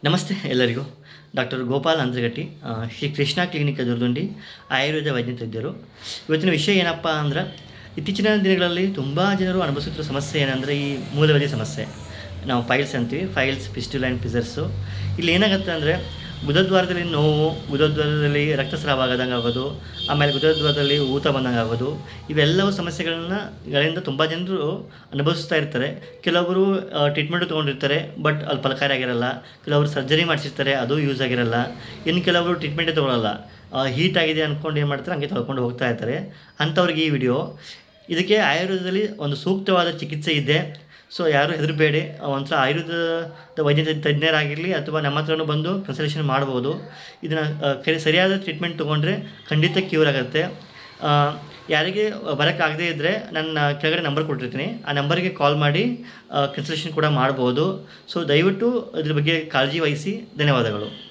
ನಮಸ್ತೆ ಎಲ್ಲರಿಗೂ. Doctor Gopal ಅಂದ್ರಗಟ್ಟಿ, Shri Krishna clinic ಎದುರುಗೊಂಡು ಆಯುರ್ವೇದ ವೈದ್ಯರು. ಇವತ್ತಿನ ವಿಷಯ ಏನಪ್ಪ ಅಂದ್ರೆ, ಇತ್ತೀಚಿನ ದಿನಗಳಲ್ಲಿ ತುಂಬ ಜನರು ಅನುಭವಿಸುತ್ತಿರುವ ಸಮಸ್ಯೆ ಏನಂದರೆ ಈ ಮೂಲವ್ಯಾಧಿ ಸಮಸ್ಯೆ. ನಾವು ಫೈಲ್ಸ್ ಅಂತೀವಿ, ಫೈಲ್ಸ್, ಪಿಸ್ಟುಲ್ ಆ್ಯಂಡ್ ಪಿಸರ್ಸು. ಇಲ್ಲಿ ಏನಾಗುತ್ತೆ ಅಂದರೆ, ಗುದದ್ವಾರದಲ್ಲಿ ನೋವು, ಗುದದ್ವಾರದಲ್ಲಿ ರಕ್ತಸ್ರಾವ ಆಗೋದಂಗೆ ಆಗೋದು, ಆಮೇಲೆ ಗುದದ್ವಾರದಲ್ಲಿ ಊತ ಬಂದಂಗೆ ಆಗೋದು, ಇವೆಲ್ಲವೂ ಗಳಿಂದ ತುಂಬ ಜನರು ಅನುಭವಿಸ್ತಾ ಇರ್ತಾರೆ. ಕೆಲವರು ಟ್ರೀಟ್ಮೆಂಟು ತೊಗೊಂಡಿರ್ತಾರೆ, ಬಟ್ ಅಲ್ಲಿ ಫಲಕಾರಿ ಆಗಿರಲ್ಲ. ಕೆಲವರು ಸರ್ಜರಿ ಮಾಡಿಸಿರ್ತಾರೆ, ಅದು ಯೂಸ್ ಆಗಿರಲ್ಲ. ಇನ್ನು ಕೆಲವರು ಟ್ರೀಟ್ಮೆಂಟೇ ತೊಗೊಳಲ್ಲ. ಹೀಟ್ ಆಗಿದೆ ಅಂದ್ಕೊಂಡು ಏನು ಮಾಡ್ತಾರೆ, ಹಂಗೆ ತೊಳ್ಕೊಂಡು ಹೋಗ್ತಾ ಇರ್ತಾರೆ. ಅಂಥವ್ರಿಗೆ ಈ ವಿಡಿಯೋ. ಇದಕ್ಕೆ ಆಯುರ್ವೇದದಲ್ಲಿ ಒಂದು ಸೂಕ್ತವಾದ ಚಿಕಿತ್ಸೆ ಇದೆ. ಸೊ ಯಾರೂ ಹೆದರಬೇಡಿ. ಒಂಥರ ಆಯುರ್ವೇದದ ವೈದ್ಯ ತಜ್ಞರಾಗಿರಲಿ ಅಥವಾ ನಮ್ಮ ಹತ್ರನೂ ಬಂದು ಕನ್ಸಲ್ಟೇಷನ್ ಮಾಡ್ಬೋದು. ಇದನ್ನು ಸರಿಯಾದ ಟ್ರೀಟ್ಮೆಂಟ್ ತೊಗೊಂಡ್ರೆ ಖಂಡಿತ ಕ್ಯೂರ್ ಆಗುತ್ತೆ. ಯಾರಿಗೆ ಬರೋಕ್ಕಾಗದೇ ಇದ್ದರೆ ನನ್ನ ಕೆಳಗಡೆ ನಂಬರ್ ಕೊಟ್ಟಿರ್ತೀನಿ, ಆ ನಂಬರ್ಗೆ ಕಾಲ್ ಮಾಡಿ ಕನ್ಸಲ್ಟೇಷನ್ ಕೂಡ ಮಾಡ್ಬೋದು. ಸೊ ದಯವಿಟ್ಟು ಇದ್ರ ಬಗ್ಗೆ ಕಾಳಜಿ ವಹಿಸಿ. ಧನ್ಯವಾದಗಳು.